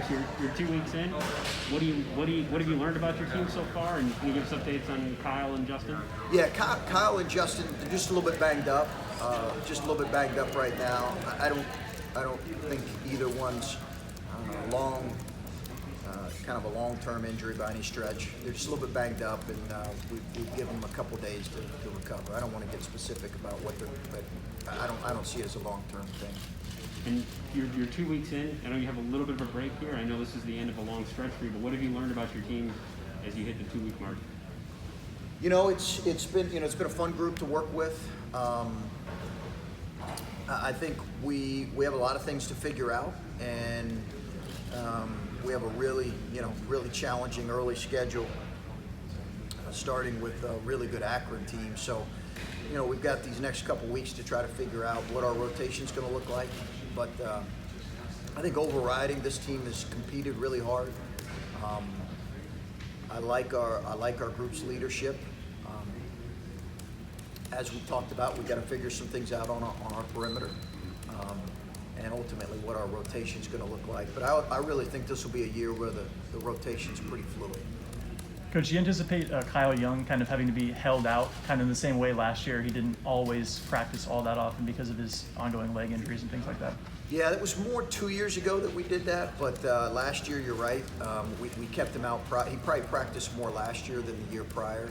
Chris, you're 2 weeks in. What have you learned about your team so far? And can you give us updates on Kyle and Justin? Yeah, Kyle and Justin are just a little bit banged up. Just a little bit banged up right now. I don't think either one's kind of a long-term injury by any stretch. They're just a little bit banged up, and we've given them a couple days to recover. I don't want to get specific about what they're, but I don't see it as a long-term thing. And you're 2 weeks in. I know you have a little bit of a break here. I know this is the end of a long stretch for you, but what have you learned about your team as you hit the 2 week mark? It's been a fun group to work with. I think we have a lot of things to figure out, and we have a really challenging early schedule, starting with a really good Akron team. So, we've got these next couple weeks to try to figure out what our rotation's going to look like. But I think overriding, this team has competed really hard. I like our group's leadership. As we talked about, we got to figure some things out on our perimeter, and ultimately what our rotation's going to look like. But I really think this will be a year where the rotation's pretty fluid. Coach, do you anticipate Kyle Young kind of having to be held out kind of in the same way last year? He didn't always practice all that often because of his ongoing leg injuries and things like that. Yeah, it was more 2 years ago that we did that, but last year, you're right, we kept him out. He probably practiced more last year than the year prior.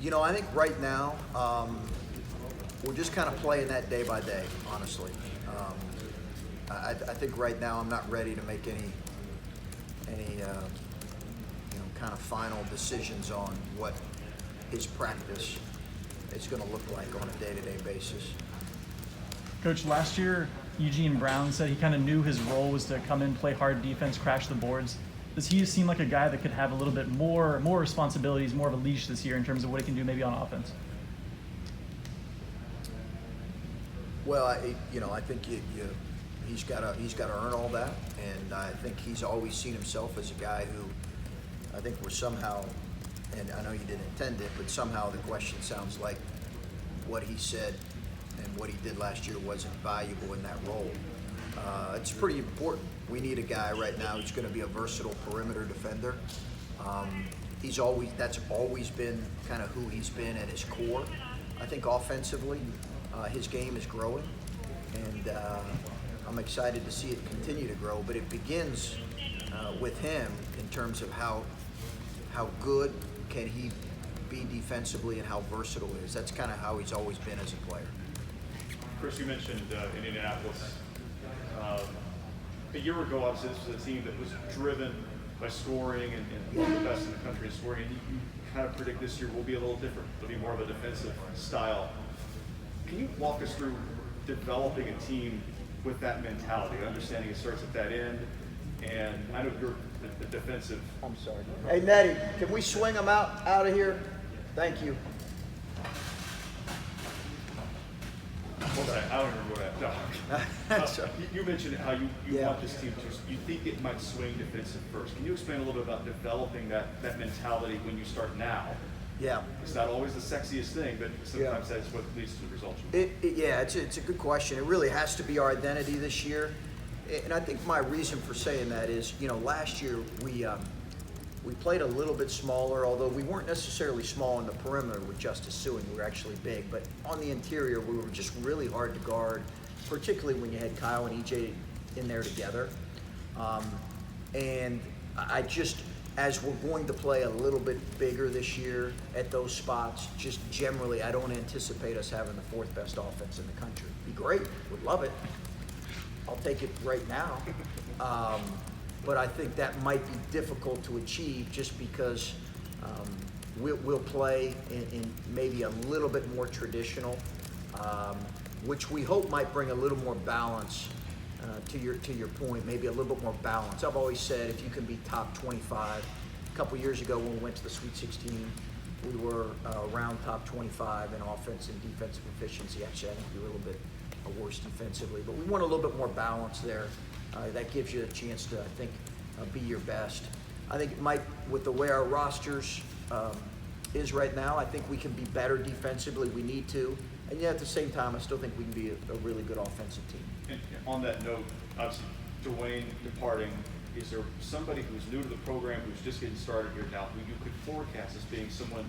I think right now, we're just kind of playing that day by day, honestly. I think right now I'm not ready to make any kind of final decisions on what his practice is going to look like on a day-to-day basis. Coach, last year Eugene Brown said he kind of knew his role was to come in, play hard defense, crash the boards. Does he seem like a guy that could have a little bit more responsibilities, more of a leash this year in terms of what he can do maybe on offense? Well, I think he's got to earn all that, and I think he's always seen himself as a guy who, I think we're somehow, and I know you didn't intend it, but somehow the question sounds like what he said and what he did last year wasn't valuable in that role. It's pretty important. We need a guy right now who's going to be a versatile perimeter defender. That's always been kind of who he's been at his core. I think offensively, his game is growing, and I'm excited to see it continue to grow. But it begins with him in terms of how good can he be defensively and how versatile he is. That's kind of how he's always been as a player. Chris, you mentioned Indianapolis. A year ago, obviously, this was a team that was driven by scoring and one of the best in the country in scoring. And you kind of predict this year will be a little different. It'll be more of a defensive style. Can you walk us through developing a team with that mentality, understanding it starts at that end? And I know you're the defensive. I'm sorry. Hey, Nettie, can we swing him out of here? Thank you. I don't remember what I You mentioned how you want this team to. You think it might swing defensive first. Can you explain a little bit about developing that mentality when you start now? Yeah. It's not always the sexiest thing, but sometimes that's what leads to the results. It's a good question. It really has to be our identity this year. And I think my reason for saying that is, last year we played a little bit smaller, although we weren't necessarily small on the perimeter with Justice Suing. We were actually big. But on the interior, we were just really hard to guard, particularly when you had Kyle and EJ in there together. And I just, as we're going to play a little bit bigger this year at those spots, just generally, I don't anticipate us having the fourth best offense in the country. Be great. Would love it. I'll take it right now. But I think that might be difficult to achieve just because we'll play in maybe a little bit more traditional, which we hope might bring a little more balance to your point, maybe a little bit more balance. I've always said if you can be top 25, a couple years ago when we went to the Sweet 16, we were around top 25 in offense and defensive efficiency. Actually, I think we were a little bit worse defensively, but we want a little bit more balance there. That gives you a chance to, I think, be your best. I think it might, with the way our rosters is right now, I think we can be better defensively. We need to. And yet at the same time, I still think we can be a really good offensive team. And on that note, obviously, Dwayne departing, is there somebody who's new to the program, who's just getting started here now, who you could forecast as being someone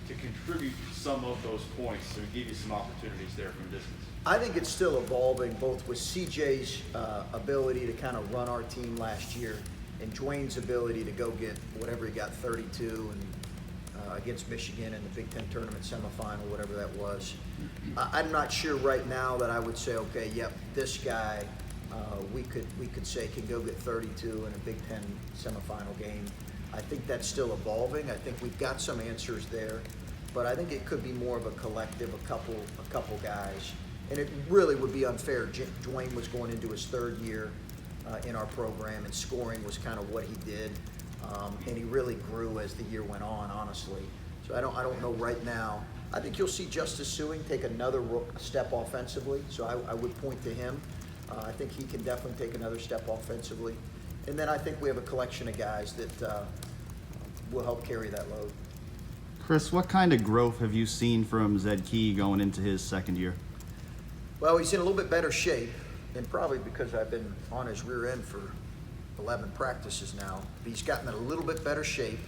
to contribute some of those points and give you some opportunities there from distance? I think it's still evolving, both with CJ's ability to kind of run our team last year and Dwayne's ability to go get whatever he got, 32, and against Michigan in the Big Ten tournament semifinal, whatever that was. I'm not sure right now that I would say, okay, yep, this guy we could say can go get 32 in a Big Ten semifinal game. I think that's still evolving. I think we've got some answers there, but I think it could be more of a collective, a couple guys. And it really would be unfair. Dwayne was going into his third year in our program, and scoring was kind of what he did, and he really grew as the year went on, honestly. So I don't know right now. I think you'll see Justice Suing take another step offensively, so I would point to him. I think he can definitely take another step offensively. And then I think we have a collection of guys that will help carry that load. Chris, what kind of growth have you seen from Zed Key going into his second year? Well, he's in a little bit better shape, and probably because I've been on his rear end for 11 practices now. He's gotten in a little bit better shape.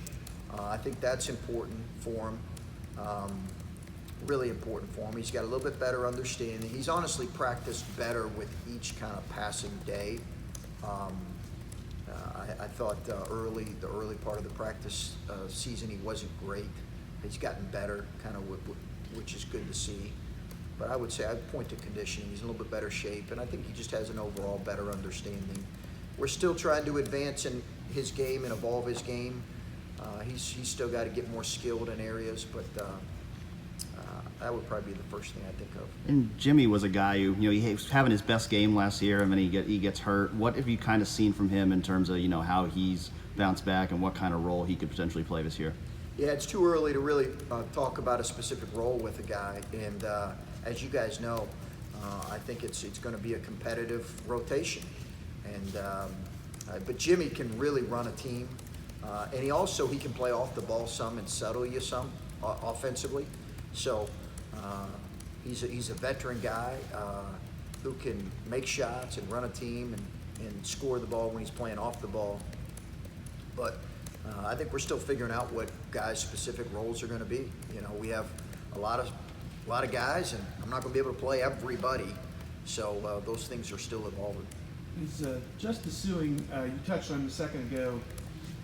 I think that's important for him, really important for him. He's got a little bit better understanding. He's honestly practiced better with each kind of passing day. I thought the early part of the practice season he wasn't great. He's gotten better, kind of, which is good to see. But I would say I'd point to conditioning. He's in a little bit better shape, and I think he just has an overall better understanding. We're still trying to advance in his game and evolve his game. He's still got to get more skilled in areas, but that would probably be the first thing I think of. And Jimmy was a guy who, he was having his best game last year, and then he gets hurt. What have you kind of seen from him in terms of, how he's bounced back and what kind of role he could potentially play this year? Yeah, it's too early to really talk about a specific role with a guy, and as you guys know, I think it's going to be a competitive rotation. And but Jimmy can really run a team, and he can play off the ball some and settle you some offensively. So he's a veteran guy who can make shots and run a team and score the ball when he's playing off the ball. But I think we're still figuring out what guys' specific roles are going to be. We have a lot of guys, and I'm not going to be able to play everybody. So those things are still evolving. Is Justice Suing, you touched on him a second ago.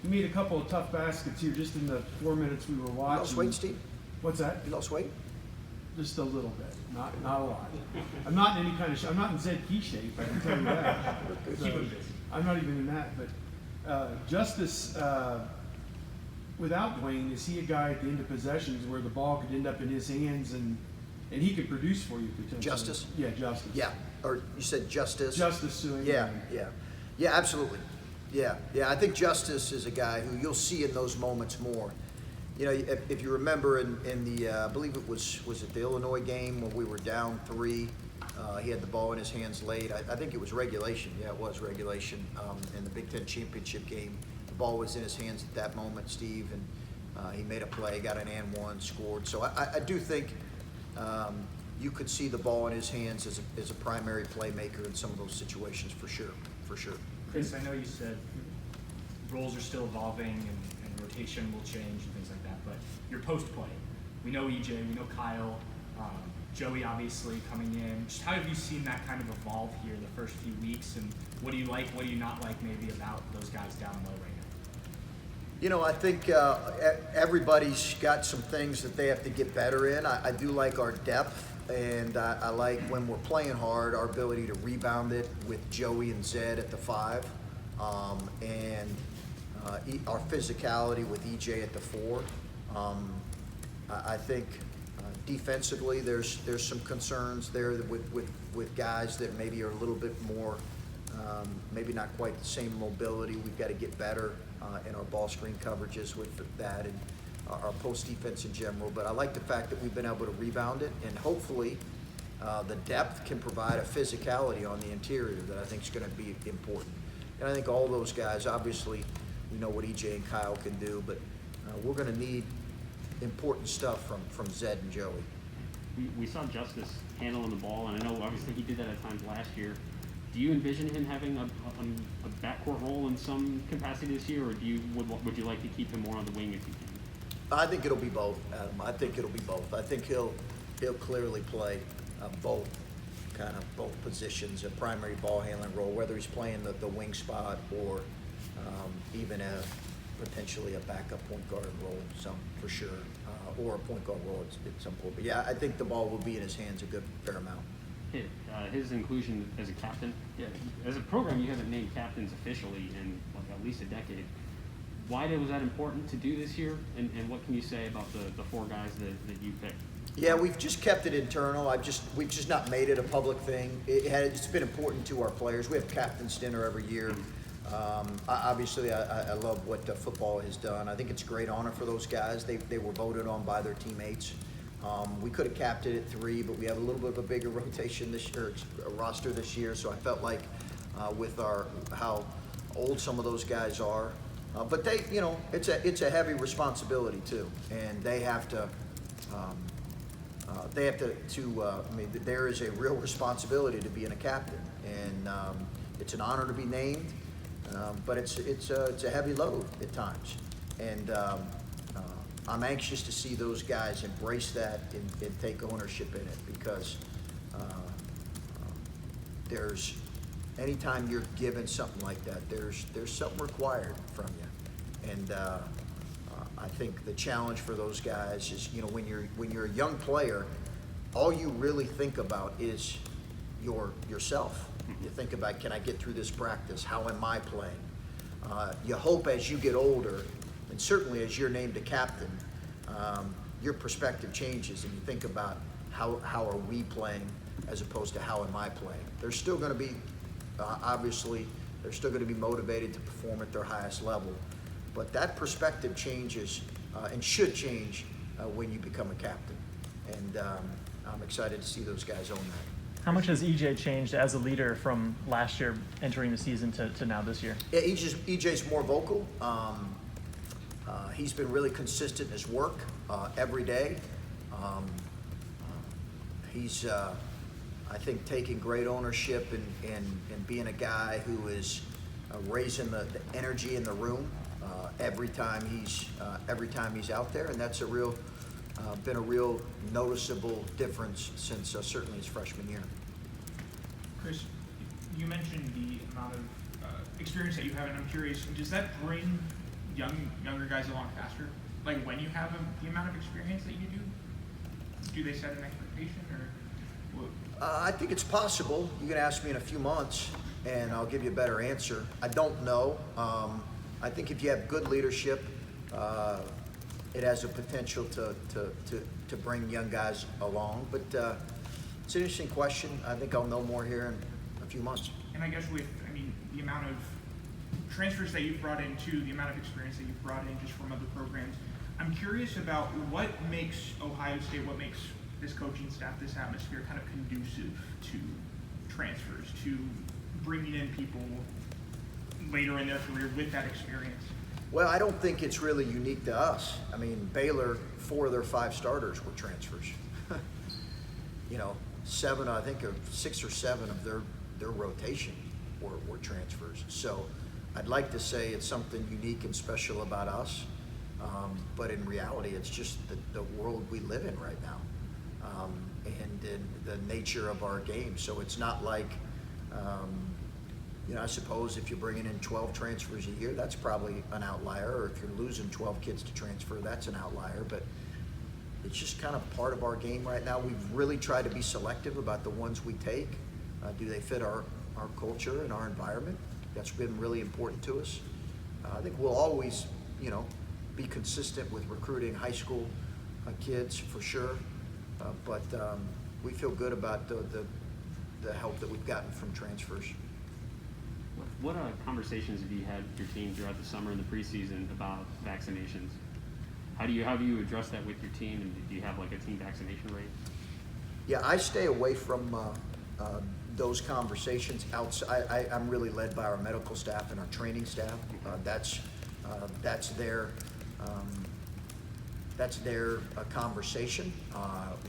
He made a couple of tough baskets here just in the 4 minutes we were watching. You lost weight, Steve? What's that? You lost weight? Just a little bit, not a lot. I'm not in any kind of I'm not in Zed Key shape, I can tell you that. So, I'm not even in that, but Justice, without Dwayne, is he a guy at the end of possessions where the ball could end up in his hands and he could produce for you potentially? Justice? Yeah, Justice. Yeah. Or you said Justice? Justice Suing. Yeah, absolutely. Yeah. I think Justice is a guy who you'll see in those moments more. If you remember in the, I believe it was it the Illinois game when we were down 3, he had the ball in his hands late. I think it was regulation. Yeah, it was regulation in the Big Ten championship game. The ball was in his hands at that moment, Steve, and he made a play, got an and one, scored. So I do think you could see the ball in his hands as a primary playmaker in some of those situations for sure. Chris, I know you said roles are still evolving and rotation will change and things like that, but your post-play, we know EJ, we know Kyle, Joey obviously coming in. Just how have you seen that kind of evolve here the first few weeks, and what do you like, what do you not like maybe about those guys down low right now? I think everybody's got some things that they have to get better in. I do like our depth, and I like when we're playing hard, our ability to rebound it with Joey and Zed at the 5, and our physicality with EJ at the 4. I think defensively, there's some concerns there with guys that maybe are a little bit more, maybe not quite the same mobility. We've got to get better in our ball screen coverages with that and our post defense in general. But I like the fact that we've been able to rebound it, and hopefully the depth can provide a physicality on the interior that I think is going to be important. And I think all those guys, obviously, we know what EJ and Kyle can do, but we're going to need important stuff from Zed and Joey. We saw Justice handling the ball, and I know obviously he did that at times last year. Do you envision him having a backcourt role in some capacity this year, or would you like to keep him more on the wing if you can? I think it'll be both, Adam. I think it'll be both. I think he'll clearly play both positions, a primary ball handling role, whether he's playing the wing spot or even potentially a backup point guard role, some for sure, or a point guard role at some point. But yeah, I think the ball will be in his hands a good fair amount. His inclusion as a captain. Yeah, as a program, you haven't named captains officially in at least a decade. Why was that important to do this year? And what can you say about the four guys that you picked? Yeah, we've just kept it internal. We've just not made it a public thing. It's been important to our players. We have captain's dinner every year. Obviously, I love what football has done. I think it's a great honor for those guys. They were voted on by their teammates. We could have capped it at 3, but we have a little bit of a bigger rotation this year, a roster this year. So I felt like with how old some of those guys are, but it's a heavy responsibility too, and they have to. I mean, there is a real responsibility to being a captain, and it's an honor to be named, but it's a heavy load at times, and I'm anxious to see those guys embrace that and take ownership in it, because anytime you're given something like that, there's something required from you, and I think the challenge for those guys is, when you're a young player, all you really think about is yourself. You think about, can I get through this practice? How am I playing? You hope as you get older, and certainly as you're named a captain, your perspective changes, and you think about how are we playing as opposed to how am I playing. They're still going to be, obviously, they're still going to be motivated to perform at their highest level. But that perspective changes and should change when you become a captain. And I'm excited to see those guys own that. How much has EJ changed as a leader from last year entering the season to now this year? Yeah, EJ's more vocal. He's been really consistent in his work every day. He's, I think, taking great ownership and being a guy who is raising the energy in the room. Every time he's out there, and that's been a real noticeable difference since certainly his freshman year. Chris, you mentioned the amount of experience that you have, and I'm curious, does that bring younger guys along faster? Like when you have the amount of experience that you do they set an expectation, or? I think it's possible. You can ask me in a few months, and I'll give you a better answer. I don't know. I think if you have good leadership, it has a potential to bring young guys along. But it's an interesting question. I think I'll know more here in a few months. And I guess the amount of transfers that you've brought in, too, the amount of experience that you've brought in just from other programs, I'm curious about what makes Ohio State, what makes this coaching staff, this atmosphere kind of conducive to transfers, to bringing in people later in their career with that experience? Well, I don't think it's really unique to us. I mean, Baylor, 4 of their 5 starters were transfers. 7, I think, or 6 or 7 of their rotation were transfers. So I'd like to say it's something unique and special about us, but in reality, it's just the world we live in right now, and in the nature of our game. So it's not like, I suppose if you're bringing in 12 transfers a year, that's probably an outlier, or if you're losing 12 kids to transfer, that's an outlier, but it's just kind of part of our game right now. We've really tried to be selective about the ones we take. Do they fit our culture and our environment? That's been really important to us. I think we'll always, be consistent with recruiting high school kids for sure, but we feel good about the help that we've gotten from transfers. What conversations have you had with your team throughout the summer and the preseason about vaccinations? How do you address that with your team, and do you have like a team vaccination rate? Yeah, I stay away from those conversations. I'm really led by our medical staff and our training staff. That's their conversation.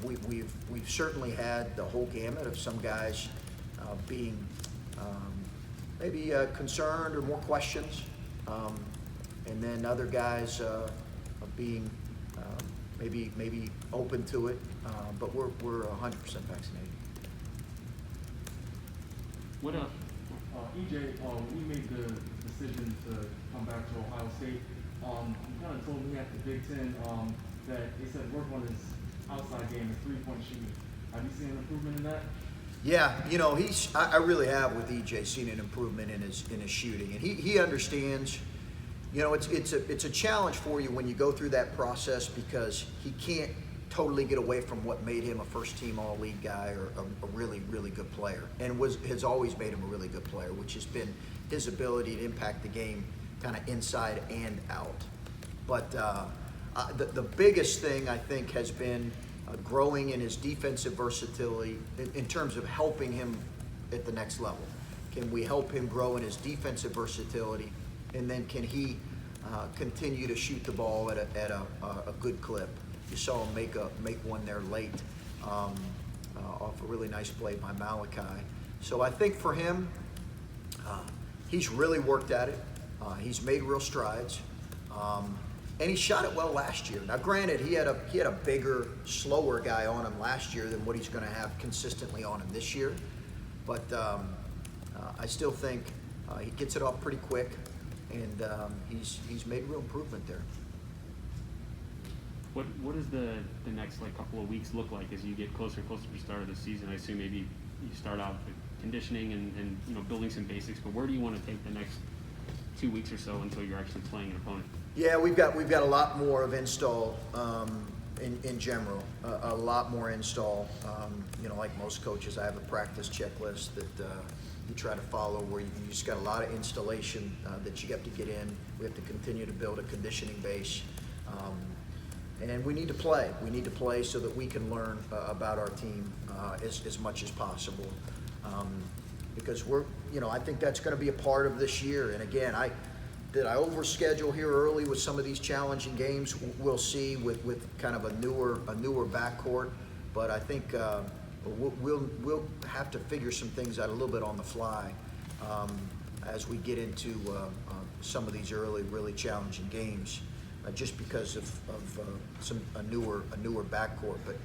We've certainly had the whole gamut of some guys being maybe concerned or more questions. And then other guys are being maybe open to it, but we're 100% vaccinated. What else? EJ, when you made the decision to come back to Ohio State, you kind of told me at the Big Ten that they said work on his outside game, his three-point shooting. Have you seen an improvement in that? Yeah, you know, I really have with EJ seen an improvement in his shooting, and he understands. You know, it's a challenge for you when you go through that process because he can't totally get away from what made him a first-team All-League guy or a really, really good player, and has always made him a really good player, which has been his ability to impact the game kind of inside and out. But the biggest thing I think has been growing in his defensive versatility in terms of helping him at the next level. Can we help him grow in his defensive versatility, and then can he continue to shoot the ball at a good clip? You saw him make one there late off a really nice play by Malachi. So I think for him, he's really worked at it. He's made real strides, and he shot it well last year. Now, granted, he had a bigger, slower guy on him last year than what he's going to have consistently on him this year. But I still think he gets it off pretty quick, and he's made real improvement there. What does the next couple of weeks look like as you get closer and closer to the start of the season? I assume maybe you start out with conditioning and building some basics, but where do you want to take the next 2 weeks or so until you're actually playing an opponent? Yeah, we've got a lot more of install in general, a lot more install. Like most coaches, I have a practice checklist that you try to follow where you just got a lot of installation that you have to get in. We have to continue to build a conditioning base. And we need to play. We need to play so that we can learn about our team as much as possible. Because I think that's going to be a part of this year. And again, did I overschedule here early with some of these challenging games? We'll see with kind of a newer backcourt. But I think we'll have to figure some things out a little bit on the fly as we get into some of these early, really challenging games. Just because of a newer backcourt. But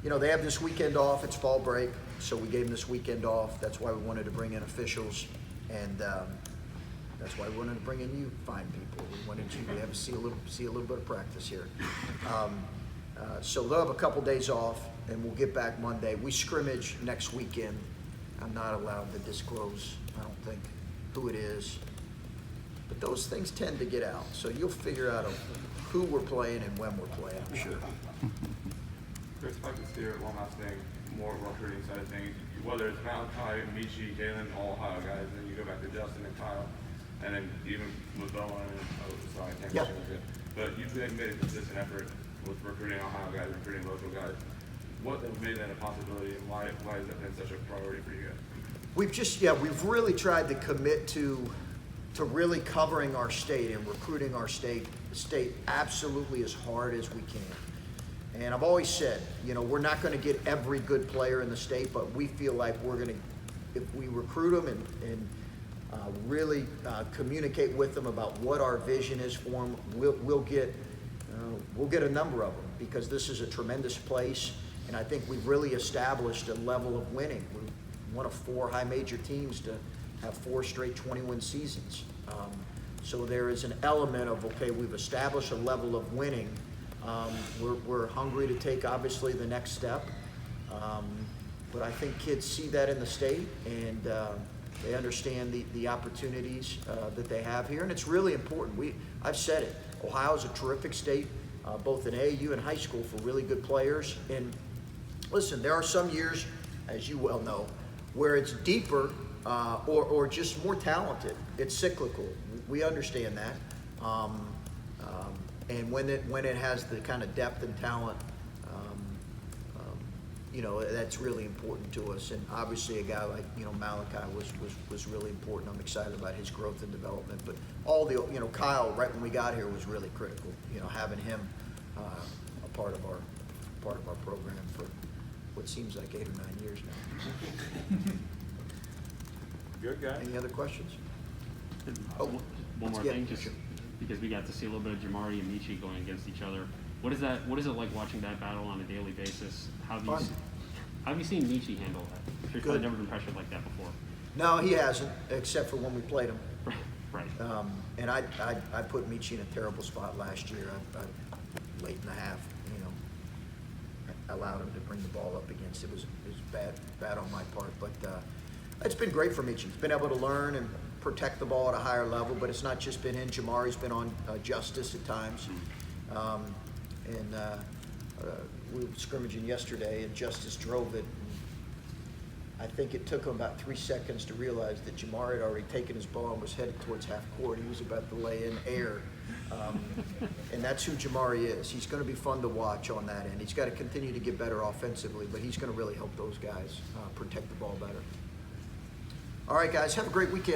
they have this weekend off. It's fall break, so we gave them this weekend off. That's why we wanted to bring in officials, and that's why we wanted to bring in you fine people. We wanted you to see a little bit of practice here. So they'll have a couple days off, and we'll get back Monday. We scrimmage next weekend. I'm not allowed to disclose, I don't think, who it is. But those things tend to get out, so you'll figure out who we're playing and when we're playing, I'm sure. Chris, if I could steer one last thing, more recruiting side of things, whether it's Malachi, Michi, Jalen, all Ohio guys, and then you go back to Justin and Kyle, and then even with Bowen I can't mention it. But you've made a consistent effort with recruiting Ohio guys, recruiting local guys. What has made that a possibility, and why has that been such a priority for you guys? We've really tried to commit to really covering our state and recruiting our state absolutely as hard as we can. And I've always said, we're not going to get every good player in the state, but we feel like we're going to, if we recruit them and really communicate with them about what our vision is for them, we'll get a number of them, because this is a tremendous place, and I think we've really established a level of winning. We're one of 4 high major teams to have 4 straight 20-win seasons. So there is an element of, okay, we've established a level of winning. We're hungry to take, obviously, the next step. But I think kids see that in the state, and they understand the opportunities that they have here. And it's really important. I've said it. Ohio's a terrific state, both in AAU and high school, for really good players. And listen, there are some years, as you well know, where it's deeper or just more talented. It's cyclical. We understand that. And when it has the kind of depth and talent, that's really important to us. And obviously a guy like, Malachi was really important. I'm excited about his growth and development. But Kyle, right when we got here, was really critical. Having him a part of our program for what seems like 8 or 9 years now. Good guy. Any other questions? One more let's get thing, it. just because we got to see a little bit of Jamari and Michi going against each other. What is it like watching that battle on a daily basis? How have you seen Michi handle that? He's probably Good. never been pressured like that before. No, he hasn't, except for when we played him. Right. And I put Michi in a terrible spot last year. I late in the half, you know, I allowed him to bring the ball up against. It was bad on my part, but it's been great for Michi. He's been able to learn and protect the ball at a higher level, but it's not just been him. Jamari's been on Justice at times. We were scrimmaging yesterday, and Justice drove it. I think it took him about 3 seconds to realize that Jamari had already taken his ball and was headed towards half court. He was about to lay in air. And that's who Jamari is. He's going to be fun to watch on that end. He's got to continue to get better offensively, but he's going to really help those guys protect the ball better. All right, guys, have a great weekend.